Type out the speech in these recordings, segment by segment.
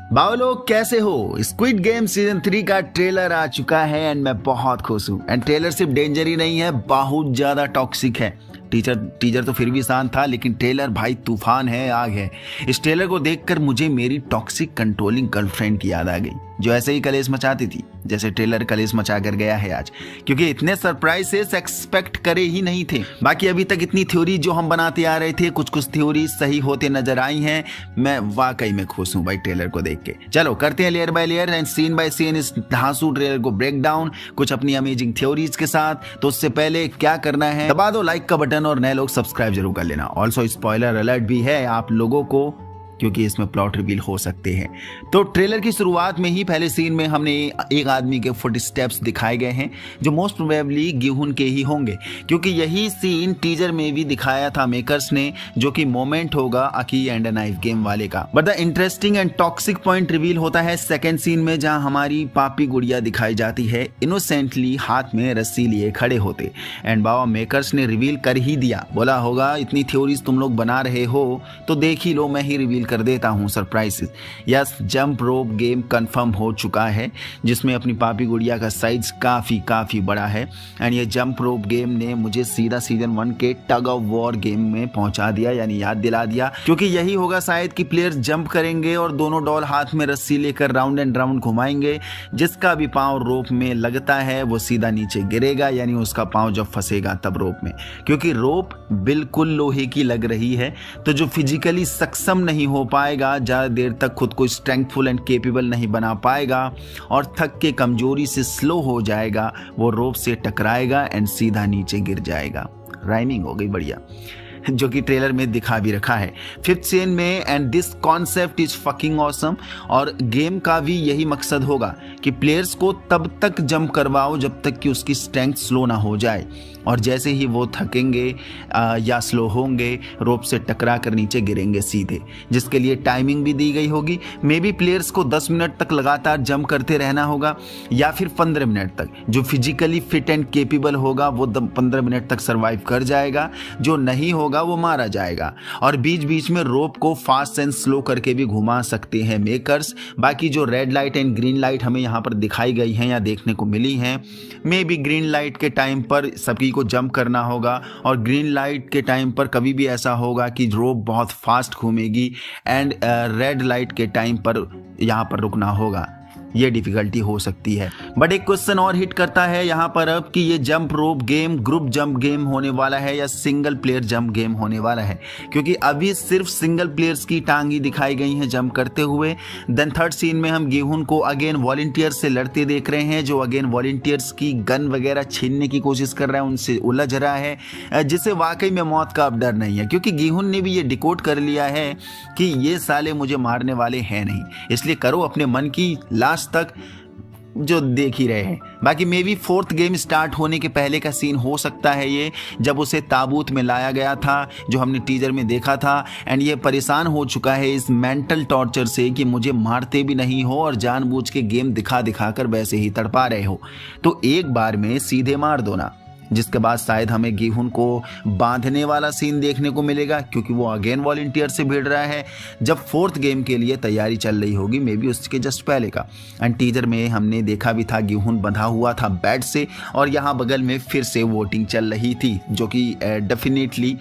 बाओ लोग कैसे हो। स्क्विड गेम सीजन 3 का ट्रेलर आ चुका है एंड मैं बहुत खुश हूँ। एंड ट्रेलर सिर्फ डेंजर ही नहीं है, बहुत ज्यादा टॉक्सिक है। टीजर तो फिर भी शांत था, लेकिन ट्रेलर भाई तूफान है, आग है। इस ट्रेलर को देखकर मुझे मेरी टॉक्सिक कंट्रोलिंग गर्लफ्रेंड की याद आ गई, जो ऐसे ही कलेश मचाती थी जैसे ट्रेलर कलेश मचा कर गया है आज, क्योंकि इतने सरप्राइजेस एक्सपेक्ट करे ही नहीं थे। बाकी अभी तक इतनी थ्योरी जो हम बनाते आ रहे थे, कुछ थ्योरी सही होते नजर आई हैं। मैं वाकई में खुश हूँ भाई ट्रेलर को देख के। चलो करते हैं layer by layer and scene by scene इस धांसू ट्रेलर को ब्रेक डाउन, कुछ अपनी अमेजिंग थ्योरीज के साथ। तो उससे पहले क्या करना है, दबा दो लाइक का बटन और नए लोग सब्सक्राइब जरूर कर लेना। ऑल्सो स्पॉइलर अलर्ट भी है आप लोगों को, क्योंकि इसमें प्लॉट रिवील हो सकते हैं। तो ट्रेलर की शुरुआत में ही पहले सीन में हमने एक आदमी के फुटस्टेप्स दिखाए गए हैं, जो मोस्ट प्रोबेबली गिहुन के ही होंगे, क्योंकि यही सीन टीजर में भी दिखाया था मेकर्स ने, जो कि मोमेंट होगा अकी एंड अ नाइफ गेम वाले का। But the interesting and toxic point reveal होता है सेकेंड सीन में, जहां हमारी पापी गुड़िया दिखाई जाती है इनोसेंटली हाथ में रस्सी लिए खड़े होते। एंड बाबा मेकर्स ने रिवील कर ही दिया, बोला होगा इतनी थ्योरीज तुम लोग बना रहे हो तो देख ही लो, मैं ही रिवील कर देता हूं surprises. Yes, jump rope game confirm हो चुका है, जिसमें अपनी पापी गुड़िया का साइज काफी बड़ा है। एंड ये जंप रोप गेम ने मुझे सीधा सीजन 1 के टग ऑफ वॉर गेम में पहुंचा दिया, यानी याद दिला दिया, क्योंकि यही होगा शायद कि प्लेयर्स जंप करेंगे और दोनों डॉल हाथ में रस्सी लेकर राउंड एंड राउंड घुमाएंगे। जिसका भी पांव रोप में लगता है वो सीधा नीचे गिरेगा, यानी उसका पांव जब फंसेगा तब रोप में, क्योंकि रोप बिल्कुल लोहे की लग रही है। तो जो फिजिकली सक्षम नहीं हो पाएगा, ज्यादा देर तक खुद को स्ट्रेंथफुल एंड केपेबल नहीं बना पाएगा और थक के कमजोरी से स्लो हो जाएगा, वो रोप से टकराएगा एंड सीधा नीचे गिर जाएगा। राइमिंग हो गई बढ़िया, जो कि ट्रेलर में दिखा भी रखा है फिफ्थ सीन में। And this concept is fucking awesome, और गेम का भी यही मकसद होगा कि प्लेयर्स को तब तक जंप करवाओ जब तक कि उसकी स्ट्रेंथ स्लो ना हो जाए, और जैसे ही वो थकेंगे या स्लो होंगे, रोप से टकरा कर नीचे गिरेंगे सीधे, जिसके लिए टाइमिंग भी दी गई होगी। मे बी प्लेयर्स को 10 मिनट तक लगातार जंप करते रहना होगा, या फिर 15 मिनट तक। जो फिजिकली फिट एंड केपेबल होगा वो 15 मिनट तक सर्वाइव कर जाएगा, जो नहीं होगा वो मारा जाएगा। और बीच बीच में रोप को फास्ट एंड स्लो करके भी घुमा सकते हैं मेकर्स। बाकी जो red light and green light हमें यहाँ पर दिखाई गई हैं या देखने को मिली हैं, मे बी ग्रीन लाइट के टाइम पर सभी को जंप करना होगा, और ग्रीन लाइट के टाइम पर कभी भी ऐसा होगा कि रोप बहुत फास्ट घूमेगी, एंड रेड लाइट के टाइम पर यहाँ पर रुकना होगा। ये डिफिकल्टी हो सकती है। बट एक क्वेश्चन और हिट करता है यहाँ पर अब, कि ये jump rope game group jump game होने वाला है या सिंगल प्लेयर जंप गेम होने वाला है, क्योंकि अभी सिर्फ सिंगल प्लेयर्स की टांगी दिखाई गई हैं जंप करते हुए। देन थर्ड सीन में हम गिहुन को अगेन वॉलंटियर्स से लड़ते देख रहे हैं, जो अगेन वॉलंटियर्स की गन वगैरह छीनने की कोशिश कर रहा है, उनसे उलझ रहा है, जिससे वाकई में मौत का अब डर नहीं है, क्योंकि गिहुन ने भी ये डिकोड कर लिया है कि ये साले मुझे मारने वाले हैं नहीं, इसलिए करो अपने मन की लास्ट तक जो देख ही रहे हैं। बाकी may be fourth game start होने के पहले का सीन हो सकता है ये, जब उसे ताबूत में लाया गया था, जो हमने टीजर में देखा था। एंड ये परेशान हो चुका है इस मेंटल टॉर्चर से कि मुझे मारते भी नहीं हो और जानबूझ के गेम दिखा दिखा कर वैसे ही तड़पा रहे हो, तो एक बार में सीधे मार दो ना। जिसके बाद शायद हमें गिहुन को बांधने वाला सीन देखने को मिलेगा, क्योंकि वो अगेन वॉलंटियर से भिड़ रहा है, जब फोर्थ गेम के लिए तैयारी चल रही होगी, मे बी उसके जस्ट पहले का। एंड टीजर में हमने देखा भी था गिहुन बंधा हुआ था बेड से, और यहाँ बगल में फिर से वोटिंग चल रही थी, जो कि डेफिनेटली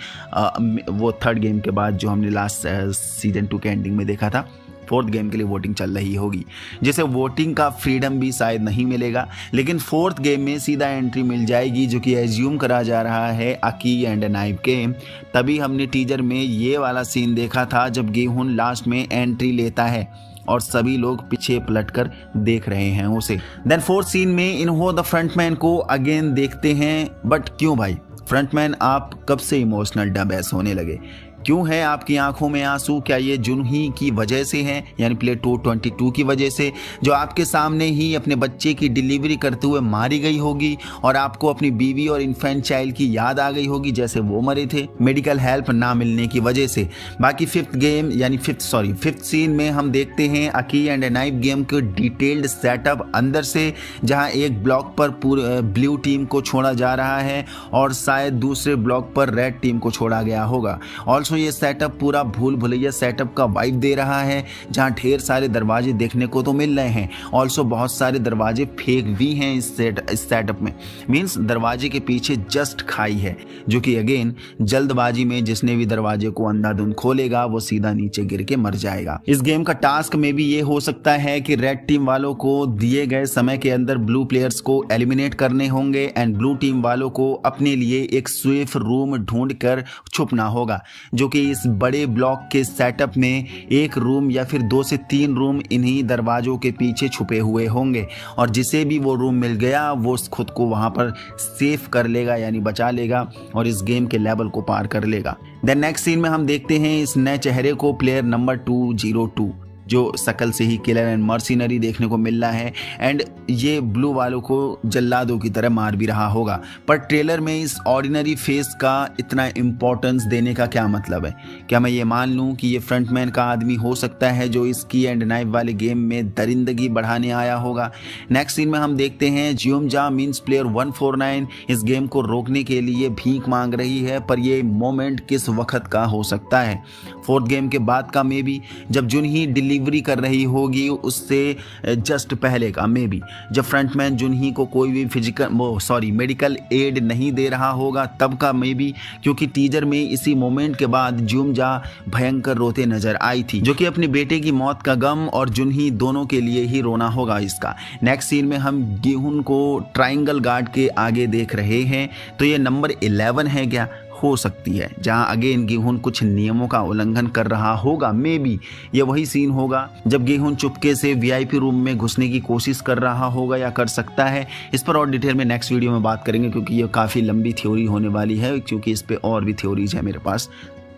वो थर्ड गेम के बाद जो हमने लास्ट सीजन 2 के एंडिंग में देखा था, फोर्थ गेम के लिए वोटिंग चल रही होगी, जिसे वोटिंग का फ्रीडम भी शायद नहीं मिलेगा, लेकिन फोर्थ गेम में सीधा एंट्री मिल जाएगी, जो कि एज्यूम करा जा रहा है अकी एंड नाइफ गेम। तभी हमने टीजर में ये वाला सीन देखा था, जब गिहुन लास्ट में एंट्री लेता है और सभी लोग पीछे पलटकर देख रहे हैं उसे। देन फोर्थ सीन में इन्हो द फ्रंटमैन को अगेन देखते हैं। बट क्यों भाई फ्रंटमैन, आप कब से इमोशनल डबैस होने लगे? क्यों है आपकी आंखों में आंसू? क्या ये जुनही की वजह से है, यानी प्ले 222 की वजह से, जो आपके सामने ही अपने बच्चे की डिलीवरी करते हुए मारी गई होगी और आपको अपनी बीवी और इन्फेंट चाइल्ड की याद आ गई होगी जैसे वो मरे थे मेडिकल हेल्प ना मिलने की वजह से। बाकी फिफ्थ सीन में हम देखते हैं अकी एंड नाइफ गेम के डिटेल्ड सेटअप अंदर से, जहां एक ब्लॉक पर पूरे ब्लू टीम को छोड़ा जा रहा है और शायद दूसरे ब्लॉक पर रेड टीम को छोड़ा गया होगा। ऑल्सो ऑल्सो ये सेटअप पूरा भूल भुलैया सेटअप का वाइब दे रहा है, जहाँ ढेर सारे दरवाजे देखने को तो मिल रहे हैं। ऑल्सो बहुत सारे दरवाजे फेक भी हैं इस सेटअप में। मीन्स दरवाजे के पीछे जस्ट खाई है, जो कि अगेन जल्दबाजी में जिसने भी दरवाजे को अंधाधुंध खोलेगा वो सीधा नीचे गिर के मर जाएगा। इस गेम का टास्क में भी ये हो सकता है कि रेड टीम वालों को दिए गए समय के अंदर ब्लू प्लेयर्स को एलिमिनेट करने होंगे एंड ब्लू टीम वालों को अपने लिए एक सेफ रूम ढूंढकर छुपना होगा, जो कि इस बड़े ब्लॉक के सेटअप में एक रूम या फिर 2 से 3 रूम इन्हीं दरवाजों के पीछे छुपे हुए होंगे, और जिसे भी वो रूम मिल गया वो खुद को वहां पर सेफ कर लेगा, यानी बचा लेगा और इस गेम के लेवल को पार कर लेगा। देन नेक्स्ट सीन में हम देखते हैं इस नए चेहरे को, प्लेयर नंबर 202, जो शकल से ही किलर एंड मर्सिनरी देखने को मिल रहा है एंड ये ब्लू वालों को जल्लादों की तरह मार भी रहा होगा। पर ट्रेलर में इस ऑर्डिनरी फेस का इतना इम्पोर्टेंस देने का क्या मतलब है? क्या मैं ये मान लूँ कि ये फ्रंटमैन का आदमी हो सकता है जो इस की एंड नाइफ वाले गेम में दरिंदगी बढ़ाने आया होगा? नेक्स्ट सीन में हम देखते हैं जियोमजा मीन्स प्लेयर 149 इस गेम को रोकने के लिए भीख मांग रही है, पर ये मोमेंट किस वक्त का हो सकता है? 4th गेम के बाद का मे बी, जब जुनही डिलीवरी कर रही होगी उससे जस्ट पहले का मे बी, जब फ्रंटमैन जुनही को कोई भी मेडिकल एड नहीं दे रहा होगा तब का मे बी, क्योंकि टीजर में इसी मोमेंट के बाद जियोमजा भयंकर रोते नजर आई थी, जो कि अपने बेटे की मौत का गम और जुनही दोनों के लिए ही रोना होगा इसका। नेक्स्ट सीन में हम गेहून को ट्राइंगल गार्ड के आगे देख रहे हैं, तो ये नंबर 11 है क्या? हो सकती है, जहां अगेन गेहून कुछ नियमों का उल्लंघन कर रहा होगा। मे बी ये वही सीन होगा जब गेहून चुपके से वीआईपी रूम में घुसने की कोशिश कर रहा होगा, या कर सकता है। इस पर और डिटेल में नेक्स्ट वीडियो में बात करेंगे, क्योंकि ये काफ़ी लंबी थ्योरी होने वाली है, क्योंकि इस पर और भी थ्योरीज है मेरे पास,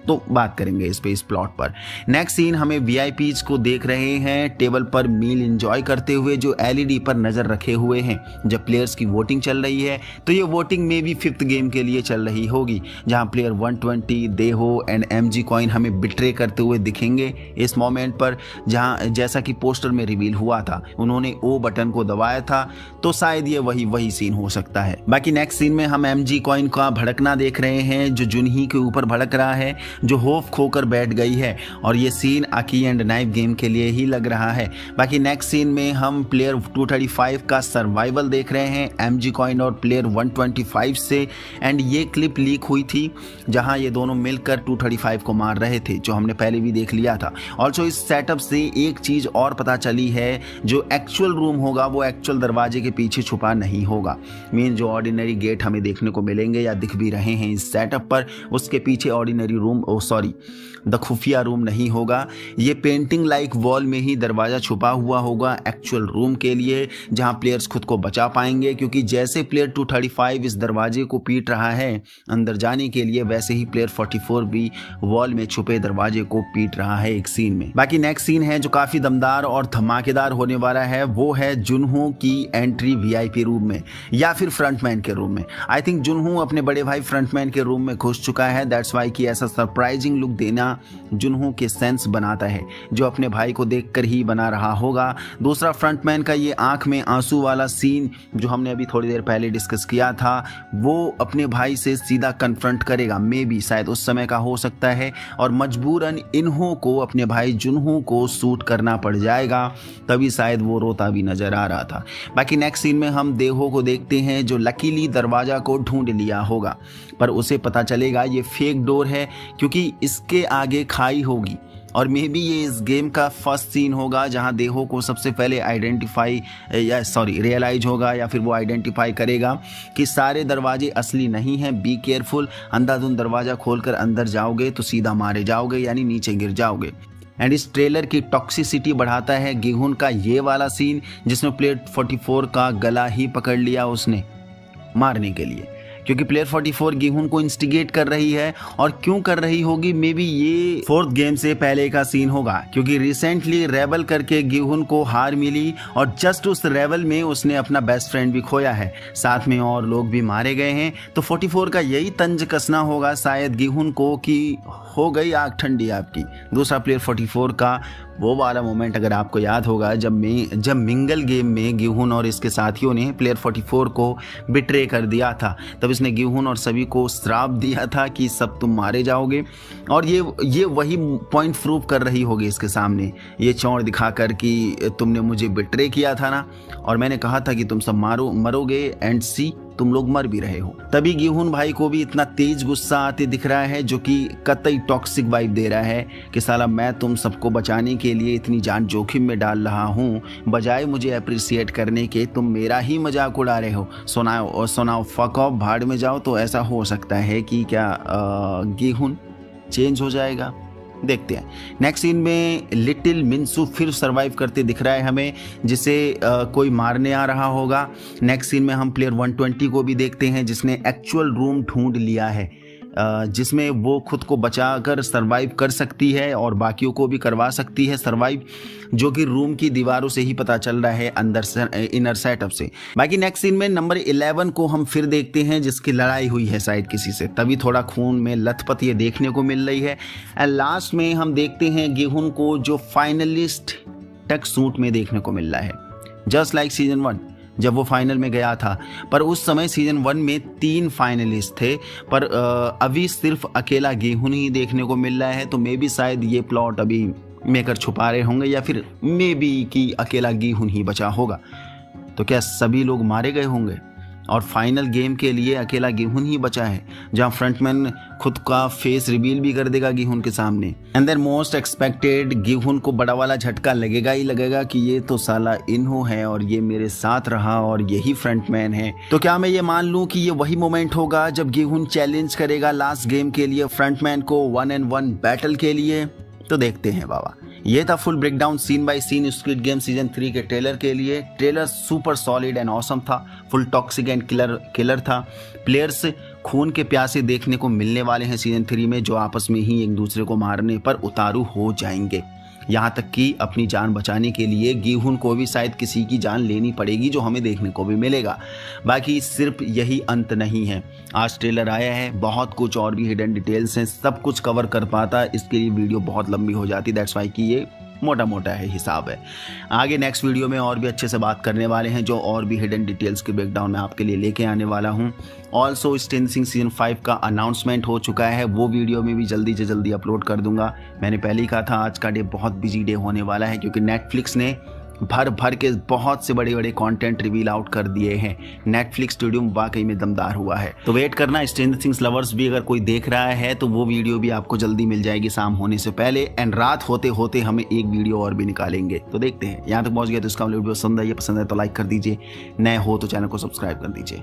तो बात करेंगे इस पे, इस प्लॉट पर। नेक्स्ट सीन हमें वीआईपीज को देख रहे हैं टेबल पर मील एंजॉय करते हुए, जो एलईडी पर नजर रखे हुए हैं। जब प्लेयर्स की वोटिंग चल रही है तो ये वोटिंग में भी 5th गेम के लिए चल रही होगी, जहां प्लेयर 120 देहो एंड एमजी कॉइन हमें बिट्रे करते हुए दिखेंगे इस मोमेंट पर, जहां जैसा कि पोस्टर में रिवील हुआ था उन्होंने ओ बटन को दबाया था, तो शायद ये वही सीन हो सकता है। बाकी नेक्स्ट सीन में हम एमजी कॉइन का भड़कना देख रहे हैं, जो जुनही के ऊपर भड़क रहा है, जो होफ खोकर बैठ गई है, और ये सीन आकी एंड नाइफ गेम के लिए ही लग रहा है। बाकी नेक्स्ट सीन में हम प्लेयर 235 का सर्वाइवल देख रहे हैं एमजी कॉइन और प्लेयर 125 से, एंड ये क्लिप लीक हुई थी जहां ये दोनों मिलकर 235 को मार रहे थे, जो हमने पहले भी देख लिया था। ऑल्सो इस सेटअप से एक चीज और पता चली है, जो एक्चुअल रूम होगा वो एक्चुअल दरवाजे के पीछे छुपा नहीं होगा। मीन जो ऑर्डिनरी गेट हमें देखने को मिलेंगे या दिख भी रहे हैं इस सेटअप पर, उसके पीछे ऑर्डिनरी रूम द खुफिया रूम नहीं होगा। ये पेंटिंग लाइक वॉल में ही दरवाजा छुपा हुआ होगा एक्चुअल रूम के लिए, जहां प्लेयर्स खुद को बचा पाएंगे, क्योंकि जैसे प्लेयर 235 इस दरवाजे को पीट रहा है अंदर जाने के लिए, वैसे ही प्लेयर 44 भी वॉल में छुपे दरवाजे को पीट रहा है एक सीन में। बाकी नेक्स्ट सीन है जो काफी दमदार और धमाकेदार होने वाला है, वो है जुनहो की एंट्री वीआईपी रूम में या फिर फ्रंटमैन के रूम में। आई थिंक जुनहो अपने बड़े भाई फ्रंटमैन के रूम में घुस चुका है, दैट्स वाई कि ऐसा सरप्राइजिंग लुक देना जुनहो के सेंस बनाता है, जो अपने भाई को देखकर ही बना रहा होगा। दूसरा, फ्रंटमैन का ये आंख में आंसू वाला सीन जो हमने अभी थोड़ी देर पहले डिस्कस किया था, वो अपने भाई से सीधा कन्फ्रंट करेगा, मे बी शायद उस समय का हो सकता है, और मजबूरन इन्हों को अपने भाई जुनहो को सूट करना पड़ जाएगा, तभी शायद वो रोता भी नजर आ रहा था। बाकी नेक्स्ट सीन में हम देहो को देखते हैं, जो लकीली दरवाजा को ढूंढ लिया होगा, पर उसे पता चलेगा ये फेक डोर है, क्योंकि इसके आगे खाई होगी, और मे बी ये इस गेम का फर्स्ट सीन होगा जहां देहो को सबसे पहले रियलाइज होगा, या फिर वो आइडेंटिफाई करेगा कि सारे दरवाजे असली नहीं हैं, बी केयरफुल, अंधाधुंध दरवाजा खोलकर अंदर जाओगे तो सीधा मारे जाओगे, यानी नीचे गिर जाओगे। एंड इस ट्रेलर की टॉक्सिसिटी बढ़ाता है गेहून का ये वाला सीन, जिसमें प्लेयर 44 का गला ही पकड़ लिया उसने मारने के लिए, क्योंकि प्लेयर 44 गेहून को इंस्टिगेट कर रही है, और क्यों कर रही होगी, मे बी ये 4th गेम से पहले का सीन होगा, क्योंकि रिसेंटली रेबल करके गेहून को हार मिली, और जस्ट उस रेबल में उसने अपना बेस्ट फ्रेंड भी खोया है, साथ में और लोग भी मारे गए हैं। तो 44 का यही तंज कसना होगा शायद गेहून को कि हो गई आग ठंडी आपकी। दूसरा प्लेयर 44 का वो वाला मोमेंट अगर आपको याद होगा, जब मिंगल गेम में गिहुन और इसके साथियों ने प्लेयर 44 को बिट्रे कर दिया था, तब इसने गिहुन और सभी को श्राप दिया था कि सब तुम मारे जाओगे। और ये वही पॉइंट प्रूव कर रही होगी इसके सामने, ये चौड़ दिखाकर कि तुमने मुझे बिट्रे किया था ना, और मैंने कहा था कि तुम सब मरोगे, एंड सी तुम लोग मर भी रहे हो। तभी गिहुन भाई को भी इतना तेज गुस्सा आते दिख रहा है, जो कि कतई टॉक्सिक वाइब दे रहा है कि साला मैं तुम सबको बचाने के लिए इतनी जान जोखिम में डाल रहा हूँ, बजाय मुझे अप्रिसिएट करने के तुम मेरा ही मजाक उड़ा रहे हो। सुनाओ फक ऑफ, भाड़ में जाओ। तो ऐसा हो सकता है कि क्या गिहुन चेंज हो जाएगा, देखते हैं। नेक्स्ट सीन में लिटिल मिंसू फिर सरवाइव करते दिख रहा है हमें, जिसे कोई मारने आ रहा होगा। नेक्स्ट सीन में हम प्लेयर 120 को भी देखते हैं, जिसने एक्चुअल रूम ढूंढ लिया है, जिसमें वो खुद को बचाकर सरवाइव कर सकती है और बाकियों को भी करवा सकती है सरवाइव, जो कि रूम की दीवारों से ही पता चल रहा है, अंदर से इनर सेटअप से। बाकी नेक्स्ट सीन में नंबर 11 को हम फिर देखते हैं, जिसकी लड़ाई हुई है शायद किसी से, तभी थोड़ा खून में लथपथ ये देखने को मिल रही है। एंड लास्ट में हम देखते हैं गिहुन को, जो फाइनलिस्ट टक सूट में देखने को मिल रहा है, जस्ट लाइक सीजन 1 जब वो फाइनल में गया था। पर उस समय सीजन 1 में 3 फाइनलिस्ट थे, पर अभी सिर्फ अकेला गिहुन ही देखने को मिल रहा है। तो मे बी शायद ये प्लॉट अभी मेकर छुपा रहे होंगे, या फिर मे बी कि अकेला गिहुन ही बचा होगा। तो क्या सभी लोग मारे गए होंगे और फाइनल गेम के लिए अकेला गिहुन ही बचा है, जहां फ्रंटमैन खुद का फेस रिवील भी कर देगा गिहुन के सामने। एंड देन मोस्ट एक्सपेक्टेड, गिहुन को बड़ा वाला झटका लगेगा ही लगेगा कि ये तो साला इन्हो है और ये मेरे साथ रहा और यही फ्रंटमैन है। तो क्या मैं ये मान लूं कि ये वही मोमेंट होगा जब गिहुन चैलेंज करेगा लास्ट गेम के लिए फ्रंटमैन को 1-on-1 बैटल के लिए? तो देखते हैं बाबा। ये था full breakdown scene by scene squid game season 3 के ट्रेलर के लिए। Trailer super solid and awesome था, फुल टॉक्सिक एंड किलर था। प्लेयर्स खून के प्यासे देखने को मिलने वाले हैं सीजन 3 में, जो आपस में ही एक दूसरे को मारने पर उतारू हो जाएंगे। यहाँ तक कि अपनी जान बचाने के लिए गिहुन को भी शायद किसी की जान लेनी पड़ेगी, जो हमें देखने को भी मिलेगा। बाकी सिर्फ यही अंत नहीं है, आज ट्रेलर आया है, बहुत कुछ और भी हिडन डिटेल्स हैं, सब कुछ कवर कर पाता इसके लिए वीडियो बहुत लंबी हो जाती, दैट्स वाई कि ये मोटा मोटा है हिसाब है। आगे नेक्स्ट वीडियो में और भी अच्छे से बात करने वाले हैं, जो और भी हिडन डिटेल्स के ब्रेकडाउन मैं आपके लिए लेके आने वाला हूं। ऑल्सो स्ट्रेंजर थिंग्स सीजन 5 का अनाउंसमेंट हो चुका है, वो वीडियो में भी जल्दी से जल्दी अपलोड कर दूंगा। मैंने पहले ही कहा था आज का डे बहुत बिजी डे होने वाला है, क्योंकि नेटफ्लिक्स ने भर के बहुत से बड़े बड़े कंटेंट रिवील आउट कर दिए हैं। नेटफ्लिक्स स्टूडियो वाकई में दमदार हुआ है, तो वेट करना। स्ट्रेंजर थिंग्स लवर्स भी अगर कोई देख रहा है तो वो वीडियो भी आपको जल्दी मिल जाएगी शाम होने से पहले, एंड रात होते होते हमें एक वीडियो और भी निकालेंगे। तो देखते हैं, यहाँ तक पहुंच गया तो इसका वीडियो पसंद है तो लाइक कर दीजिए, नए हो तो चैनल को सब्सक्राइब कर दीजिए।